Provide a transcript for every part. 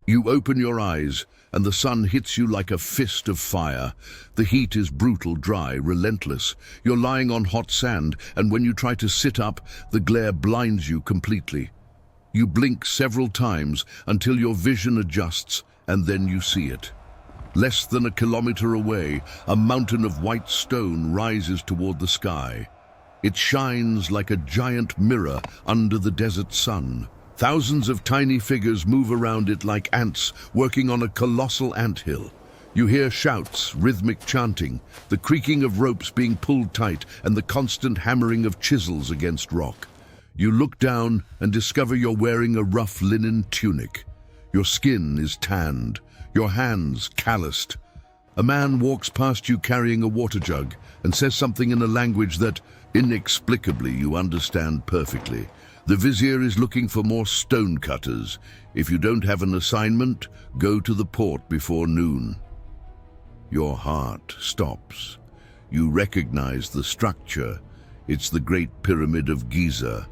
You open your eyes, and the sun hits you like a fist of fire. The heat is brutal, dry, relentless. You're lying on hot sand, and when you try to sit up, the glare blinds you completely. You blink several times until your vision adjusts, and then you see it. Less than a kilometer away, a mountain of white stone rises toward the sky. It shines like a giant mirror under the desert sun. Thousands of tiny figures move around it like ants working on a colossal anthill. You hear shouts, rhythmic chanting, the creaking of ropes being pulled tight, and the constant hammering of chisels against rock. You look down and discover you're wearing a rough linen tunic. Your skin is tanned, your hands calloused. A man walks past you carrying a water jug and says something in a language that, inexplicably, you understand perfectly. The vizier is looking for more stonecutters. If you don't have an assignment, go to the port before noon. Your heart stops. You recognize the structure. It's the Great Pyramid of Giza,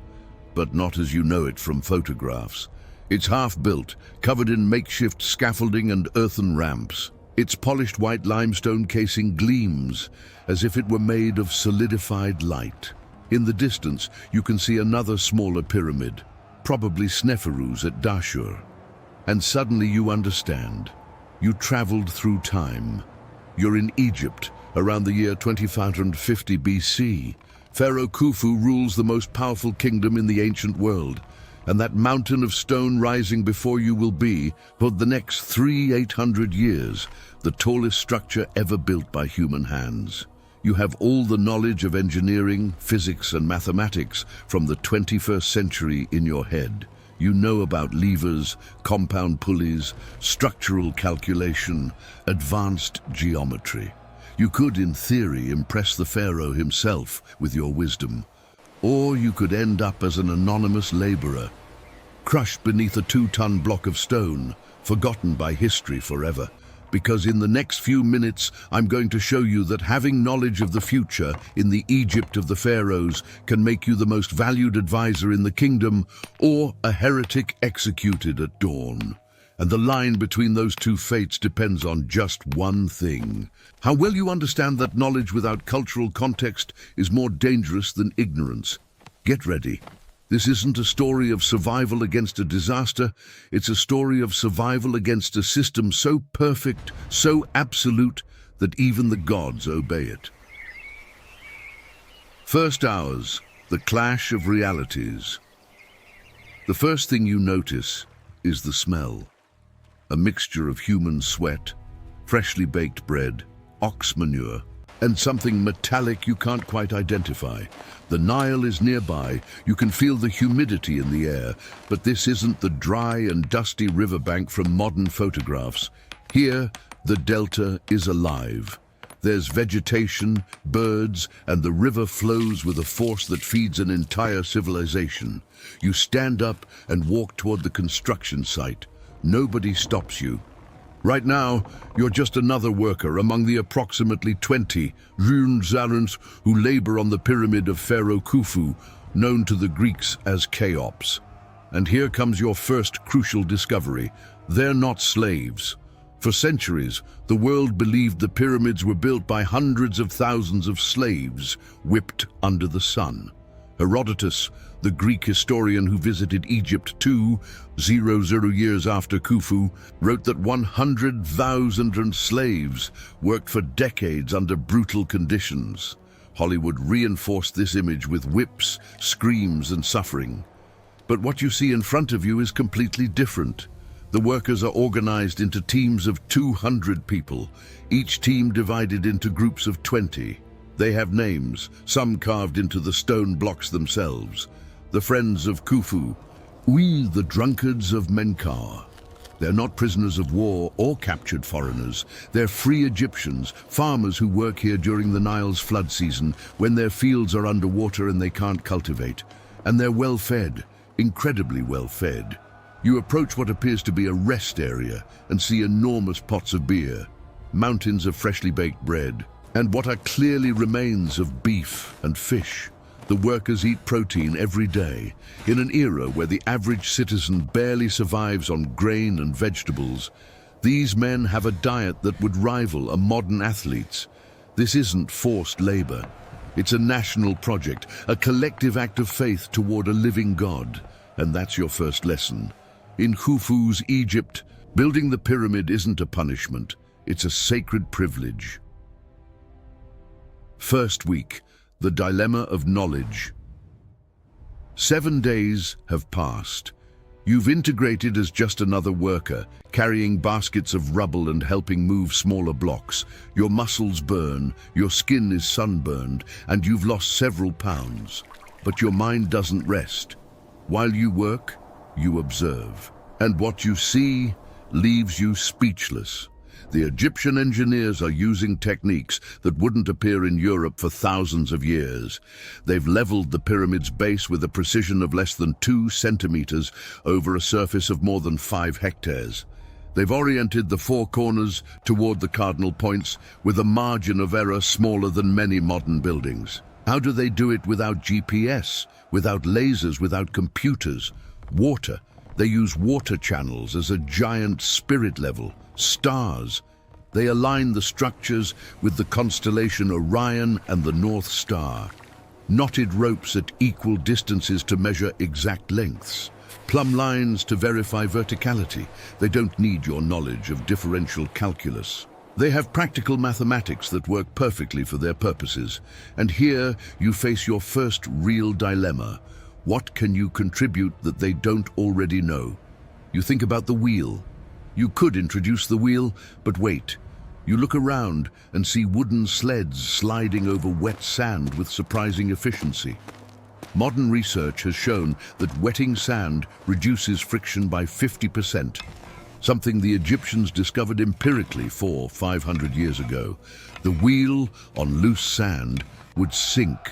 but not as you know it from photographs. It's half-built, covered in makeshift scaffolding and earthen ramps. Its polished white limestone casing gleams as if it were made of solidified light. In the distance, you can see another smaller pyramid, probably Sneferu's at Dashur. And suddenly you understand. You traveled through time. You're in Egypt, around the year 2550 BC. Pharaoh Khufu rules the most powerful kingdom in the ancient world, and that mountain of stone rising before you will be, for the next 800 years, the tallest structure ever built by human hands. You have all the knowledge of engineering, physics, and mathematics from the 21st century in your head. You know about levers, compound pulleys, structural calculation, advanced geometry. You could, in theory, impress the pharaoh himself with your wisdom. Or you could end up as an anonymous laborer, crushed beneath a 2-ton block of stone, forgotten by history forever. Because in the next few minutes, I'm going to show you that having knowledge of the future in the Egypt of the pharaohs can make you the most valued advisor in the kingdom, or a heretic executed at dawn. And the line between those two fates depends on just one thing. How well you understand that knowledge without cultural context is more dangerous than ignorance. Get ready. This isn't a story of survival against a disaster. It's a story of survival against a system so perfect, so absolute, that even the gods obey it. First hours, the clash of realities. The first thing you notice is the smell. A mixture of human sweat, freshly baked bread, ox manure, and something metallic you can't quite identify. The Nile is nearby. You can feel the humidity in the air, but this isn't the dry and dusty riverbank from modern photographs. Here, the delta is alive. There's vegetation, birds, and the river flows with a force that feeds an entire civilization. You stand up and walk toward the construction site. Nobody stops you. Right now, you're just another worker among the approximately 20 Runzalans who labor on the pyramid of Pharaoh Khufu, known to the Greeks as Cheops. And here comes your first crucial discovery. They're not slaves. For centuries, the world believed the pyramids were built by hundreds of thousands of slaves whipped under the sun. Herodotus, the Greek historian who visited Egypt 200 years after Khufu, wrote that 100,000 slaves worked for decades under brutal conditions. Hollywood reinforced this image with whips, screams, and suffering. But what you see in front of you is completely different. The workers are organized into teams of 200 people, each team divided into groups of 20. They have names, some carved into the stone blocks themselves. The Friends of Khufu, we the Drunkards of Menkaure. They're not prisoners of war or captured foreigners. They're free Egyptians, farmers who work here during the Nile's flood season, when their fields are underwater and they can't cultivate. And they're well-fed, incredibly well-fed. You approach what appears to be a rest area and see enormous pots of beer, mountains of freshly baked bread, and what are clearly remains of beef and fish. The workers eat protein every day. In an era where the average citizen barely survives on grain and vegetables, these men have a diet that would rival a modern athlete's. This isn't forced labor. It's a national project, a collective act of faith toward a living God. And that's your first lesson. In Khufu's Egypt, building the pyramid isn't a punishment. It's a sacred privilege. First week, the dilemma of knowledge. 7 days have passed. You've integrated as just another worker, carrying baskets of rubble and helping move smaller blocks. Your muscles burn, your skin is sunburned, and you've lost several pounds. But your mind doesn't rest. While you work, you observe. And what you see leaves you speechless. The Egyptian engineers are using techniques that wouldn't appear in Europe for thousands of years. They've leveled the pyramid's base with a precision of less than 2 centimeters over a surface of more than 5 hectares. They've oriented the 4 corners toward the cardinal points with a margin of error smaller than many modern buildings. How do they do it without GPS, without lasers, without computers? Water. They use water channels as a giant spirit level. Stars. They align the structures with the constellation Orion and the North Star. Knotted ropes at equal distances to measure exact lengths. Plumb lines to verify verticality. They don't need your knowledge of differential calculus. They have practical mathematics that work perfectly for their purposes. And here you face your first real dilemma. What can you contribute that they don't already know? You think about the wheel. You could introduce the wheel, but wait. You look around and see wooden sleds sliding over wet sand with surprising efficiency. Modern research has shown that wetting sand reduces friction by 50%, something the Egyptians discovered empirically 500 years ago. The wheel on loose sand would sink.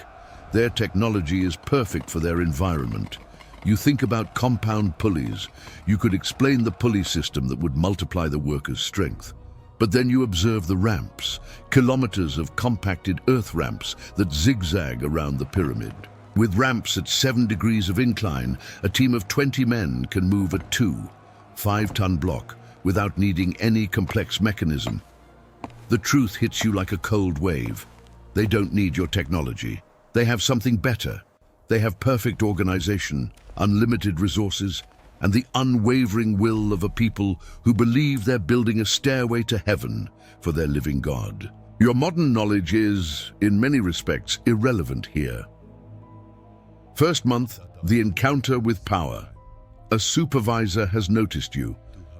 Their technology is perfect for their environment. You think about compound pulleys. You could explain the pulley system that would multiply the workers' strength. But then you observe the ramps, kilometers of compacted earth ramps that zigzag around the pyramid. With ramps at 7 degrees of incline, a team of 20 men can move a 5-ton block without needing any complex mechanism. The truth hits you like a cold wave. They don't need your technology. They have something better. They have perfect organization, unlimited resources, and the unwavering will of a people who believe they're building a stairway to heaven for their living God. Your modern knowledge is, in many respects, irrelevant here. First month, the encounter with power. A supervisor has noticed you,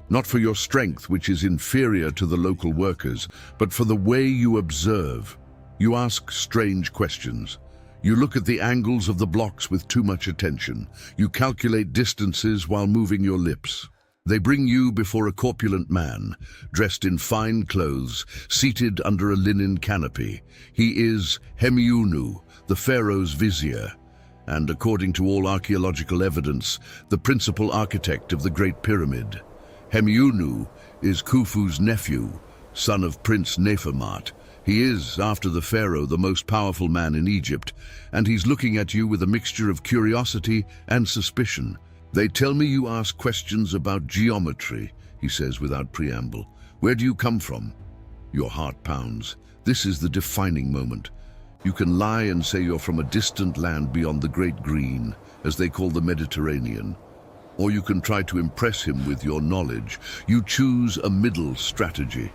not for your strength, which is inferior to the local workers, but for the way you observe. You ask strange questions. You look at the angles of the blocks with too much attention. You calculate distances while moving your lips. They bring you before a corpulent man, dressed in fine clothes, seated under a linen canopy. He is Hemiunu, the pharaoh's vizier, and according to all archaeological evidence, the principal architect of the Great Pyramid. Hemiunu is Khufu's nephew, son of Prince Nefermat. He is, after the pharaoh, the most powerful man in Egypt, and he's looking at you with a mixture of curiosity and suspicion. They tell me you ask questions about geometry, he says without preamble. Where do you come from? Your heart pounds. This is the defining moment. You can lie and say you're from a distant land beyond the Great Green, as they call the Mediterranean. Or you can try to impress him with your knowledge. You choose a middle strategy.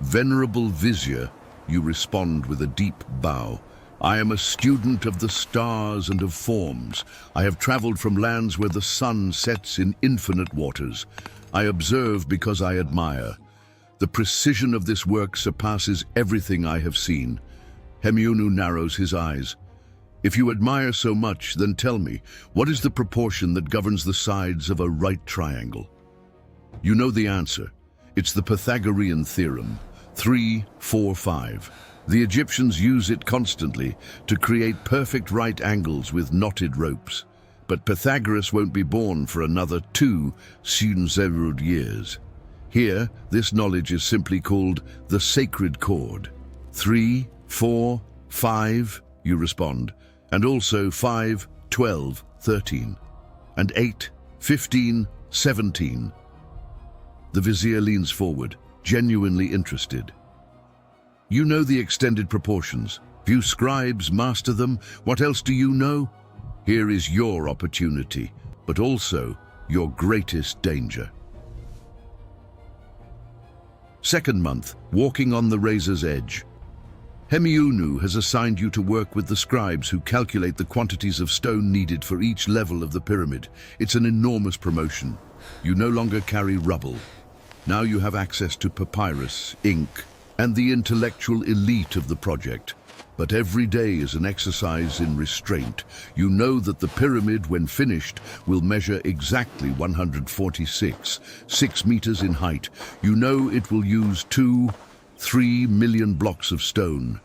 Venerable Vizier, you respond with a deep bow. I am a student of the stars and of forms. I have traveled from lands where the sun sets in infinite waters. I observe because I admire. The precision of this work surpasses everything I have seen. Hemiunu narrows his eyes. If you admire so much, then tell me, what is the proportion that governs the sides of a right triangle? You know the answer. It's the Pythagorean theorem. 3, 4, 5. The Egyptians use it constantly to create perfect right angles with knotted ropes. But Pythagoras won't be born for another 2,000 years. Here, this knowledge is simply called the sacred chord. 3, 4, 5, you respond, and also 5, 12, 13, and 8, 15, 17. The vizier leans forward, genuinely interested. You know the extended proportions. Few scribes master them. What else do you know? Here is your opportunity, but also your greatest danger. Second month, walking on the razor's edge. Hemiunu has assigned you to work with the scribes who calculate the quantities of stone needed for each level of the pyramid. It's an enormous promotion. You no longer carry rubble. Now you have access to papyrus, ink, and the intellectual elite of the project. But every day is an exercise in restraint. You know that the pyramid, when finished, will measure exactly 146, 6 meters in height. You know it will use 2-3 million blocks of stone.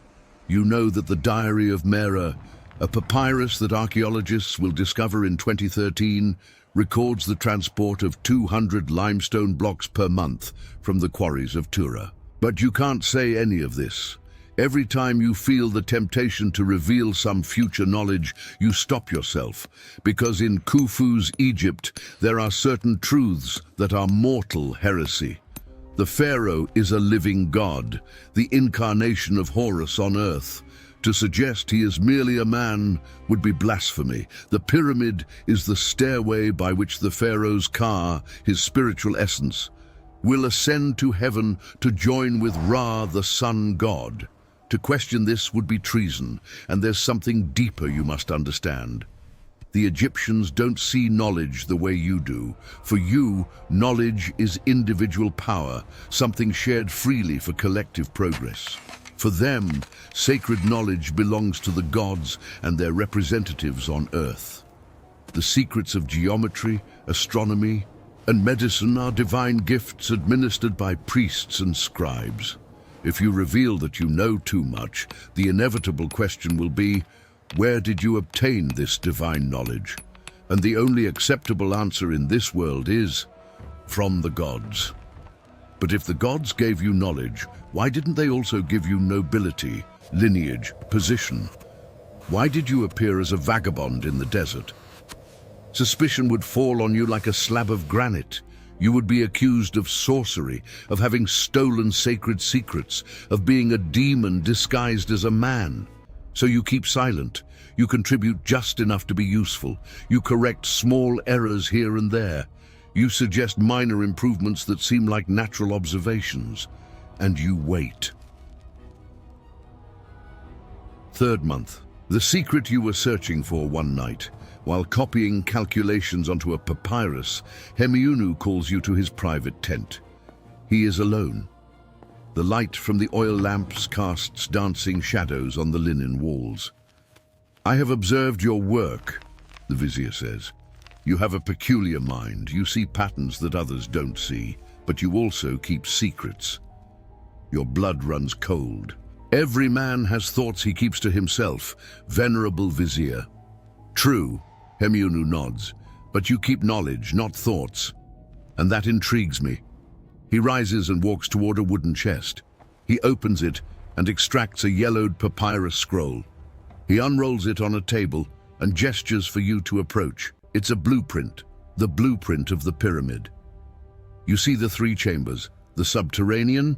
You know that the Diary of Mera, a papyrus that archaeologists will discover in 2013, records the transport of 200 limestone blocks per month from the quarries of Tura. But you can't say any of this. Every time you feel the temptation to reveal some future knowledge, you stop yourself, because in Khufu's Egypt there are certain truths that are mortal heresy. The pharaoh is a living god, the incarnation of Horus on earth. To suggest he is merely a man would be blasphemy. The pyramid is the stairway by which the pharaoh's Ka, his spiritual essence, will ascend to heaven to join with Ra, the sun god. To question this would be treason, and there's something deeper you must understand. The Egyptians don't see knowledge the way you do. For you, knowledge is individual power, something shared freely for collective progress. For them, sacred knowledge belongs to the gods and their representatives on earth. The secrets of geometry, astronomy, and medicine are divine gifts administered by priests and scribes. If you reveal that you know too much, the inevitable question will be, where did you obtain this divine knowledge? And the only acceptable answer in this world is, from the gods. But if the gods gave you knowledge, why didn't they also give you nobility, lineage, position? Why did you appear as a vagabond in the desert? Suspicion would fall on you like a slab of granite. You would be accused of sorcery, of having stolen sacred secrets, of being a demon disguised as a man. So you keep silent. You contribute just enough to be useful. You correct small errors here and there. You suggest minor improvements that seem like natural observations. And you wait. Third month. The secret you were searching for one night. While copying calculations onto a papyrus, Hemiunu calls you to his private tent. He is alone. The light from the oil lamps casts dancing shadows on the linen walls. I have observed your work, the vizier says. You have a peculiar mind. You see patterns that others don't see, but you also keep secrets. Your blood runs cold. Every man has thoughts he keeps to himself, venerable vizier. True, Hemiunu nods, but you keep knowledge, not thoughts. And that intrigues me. He rises and walks toward a wooden chest. He opens it and extracts a yellowed papyrus scroll. He unrolls it on a table and gestures for you to approach. It's a blueprint, the blueprint of the pyramid. You see the 3 chambers, the subterranean,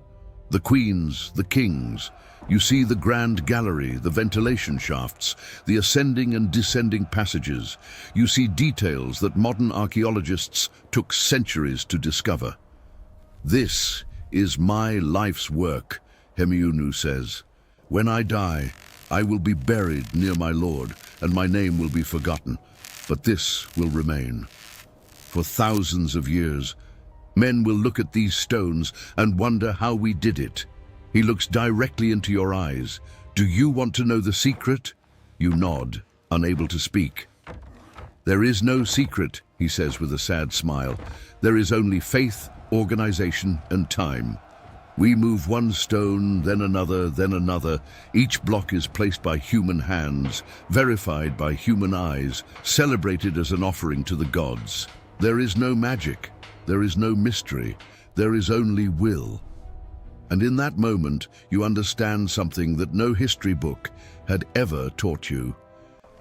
the queens, the kings. You see the grand gallery, the ventilation shafts, the ascending and descending passages. You see details that modern archaeologists took centuries to discover. This is my life's work, Hemiunu says. When I die, I will be buried near my Lord, and my name will be forgotten. But this will remain. For thousands of years, men will look at these stones and wonder how we did it. He looks directly into your eyes. Do you want to know the secret? You nod, unable to speak. There is no secret, he says with a sad smile. There is only faith, organization, and time. We move one stone, then another, then another. Each block is placed by human hands, verified by human eyes, celebrated as an offering to the gods. There is no magic. There is no mystery. There is only will. And in that moment, you understand something that no history book had ever taught you.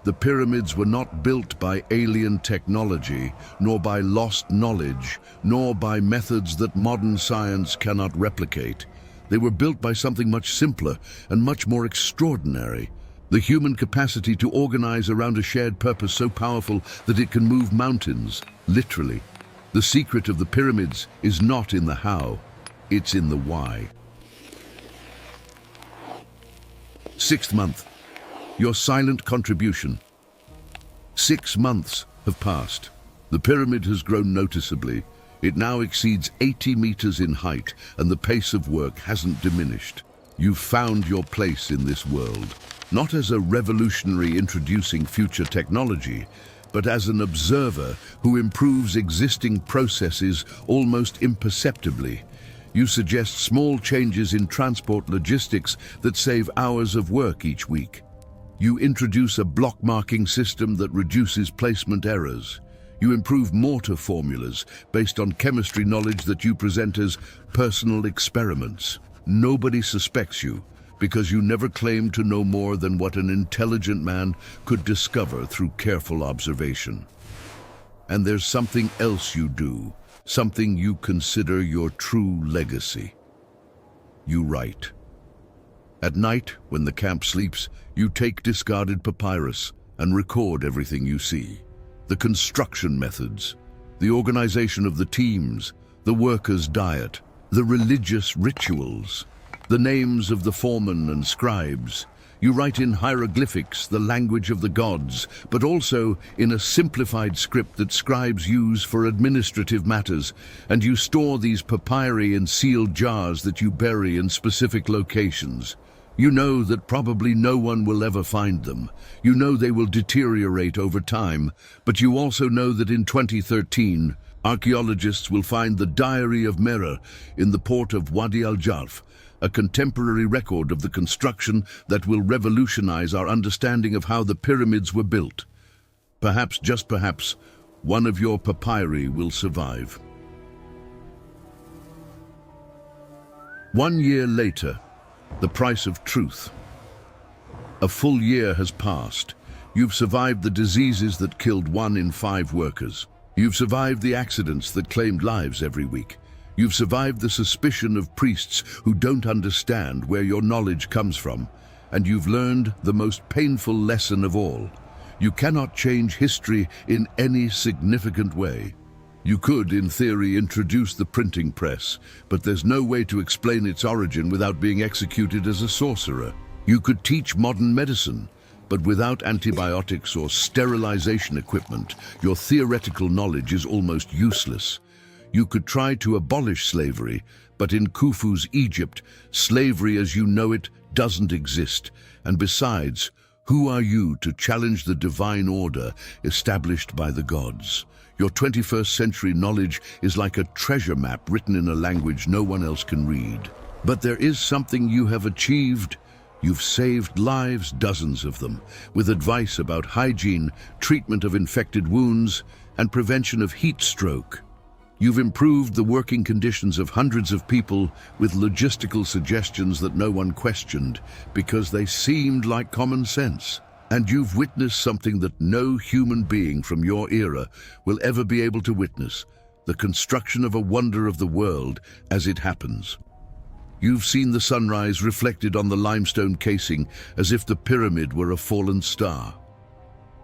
The pyramids were not built by alien technology, nor by lost knowledge, nor by methods that modern science cannot replicate. They were built by something much simpler and much more extraordinary. The human capacity to organize around a shared purpose so powerful that it can move mountains, literally. The secret of the pyramids is not in the how, it's in the why. 6th month, your silent contribution. 6 months have passed. The pyramid has grown noticeably. It now exceeds 80 meters in height, and the pace of work hasn't diminished. You've found your place in this world, not as a revolutionary introducing future technology, but as an observer who improves existing processes almost imperceptibly. You suggest small changes in transport logistics that save hours of work each week. You introduce a block marking system that reduces placement errors. You improve mortar formulas based on chemistry knowledge that you present as personal experiments. Nobody suspects you because you never claimed to know more than what an intelligent man could discover through careful observation. And there's something else you do, something you consider your true legacy. You write. At night, when the camp sleeps, you take discarded papyrus and record everything you see. The construction methods, the organization of the teams, the workers' diet, the religious rituals, the names of the foremen and scribes. You write in hieroglyphics, the language of the gods, but also in a simplified script that scribes use for administrative matters, and you store these papyri in sealed jars that you bury in specific locations. You know that probably no one will ever find them. You know they will deteriorate over time, but you also know that in 2013, archaeologists will find the Diary of Merer in the port of Wadi al-Jalf, a contemporary record of the construction that will revolutionize our understanding of how the pyramids were built. Perhaps, just perhaps, one of your papyri will survive. 1 year later, the price of truth. A full year has passed. You've survived the diseases that killed 1 in 5 workers. You've survived the accidents that claimed lives every week. You've survived the suspicion of priests who don't understand where your knowledge comes from. And you've learned the most painful lesson of all. You cannot change history in any significant way. You could, in theory, introduce the printing press, but there's no way to explain its origin without being executed as a sorcerer. You could teach modern medicine, but without antibiotics or sterilization equipment, your theoretical knowledge is almost useless. You could try to abolish slavery, but in Khufu's Egypt, slavery as you know it doesn't exist. And besides, who are you to challenge the divine order established by the gods? Your 21st century knowledge is like a treasure map written in a language no one else can read. But there is something you have achieved. You've saved lives, dozens of them, with advice about hygiene, treatment of infected wounds, and prevention of heat stroke. You've improved the working conditions of hundreds of people with logistical suggestions that no one questioned because they seemed like common sense. And you've witnessed something that no human being from your era will ever be able to witness, the construction of a wonder of the world as it happens. You've seen the sunrise reflected on the limestone casing as if the pyramid were a fallen star.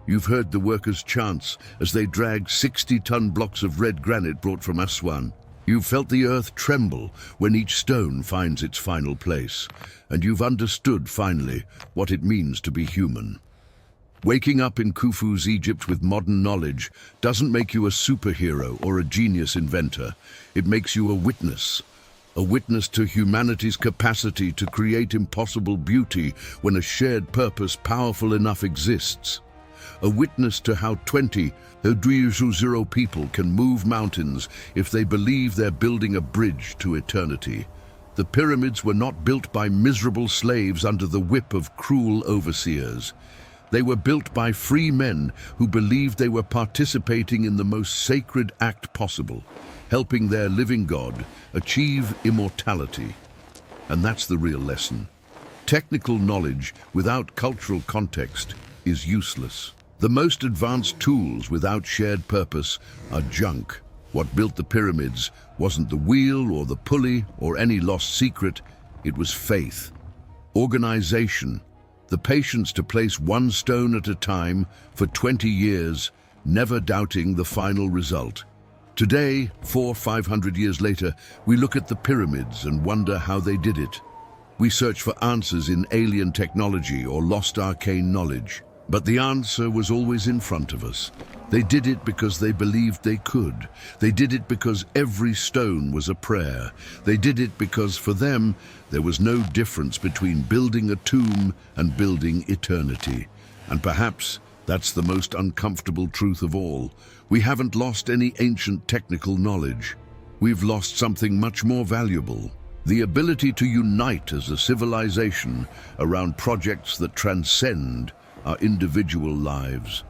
You've heard the workers' chants as they drag 60-ton blocks of red granite brought from Aswan. You've felt the earth tremble when each stone finds its final place, and you've understood finally what it means to be human. Waking up in Khufu's Egypt with modern knowledge doesn't make you a superhero or a genius inventor. It makes you a witness to humanity's capacity to create impossible beauty when a shared purpose powerful enough exists. A witness to how 20 people can move mountains if they believe they're building a bridge to eternity. The pyramids were not built by miserable slaves under the whip of cruel overseers. They were built by free men who believed they were participating in the most sacred act possible, helping their living God achieve immortality. And that's the real lesson. Technical knowledge without cultural context is useless. The most advanced tools without shared purpose are junk. What built the pyramids wasn't the wheel or the pulley or any lost secret, it was faith. Organization, the patience to place one stone at a time for 20 years, never doubting the final result. Today, 500 years later, we look at the pyramids and wonder how they did it. We search for answers in alien technology or lost arcane knowledge. But the answer was always in front of us. They did it because they believed they could. They did it because every stone was a prayer. They did it because for them, there was no difference between building a tomb and building eternity. And perhaps that's the most uncomfortable truth of all. We haven't lost any ancient technical knowledge. We've lost something much more valuable. The ability to unite as a civilization around projects that transcend our individual lives.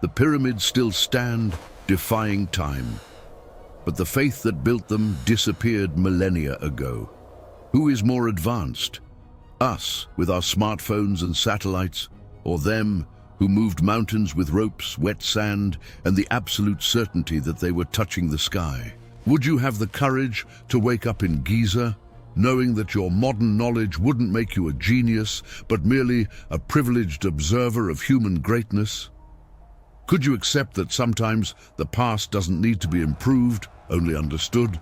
The pyramids still stand, defying time. But the faith that built them disappeared millennia ago. Who is more advanced? Us, with our smartphones and satellites, or them, who moved mountains with ropes, wet sand, and the absolute certainty that they were touching the sky? Would you have the courage to wake up in Giza, knowing that your modern knowledge wouldn't make you a genius, but merely a privileged observer of human greatness? Could you accept that sometimes the past doesn't need to be improved, only understood?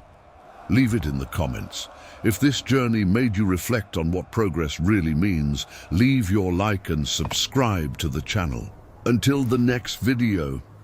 Leave it in the comments. If this journey made you reflect on what progress really means, leave your like and subscribe to the channel. Until the next video.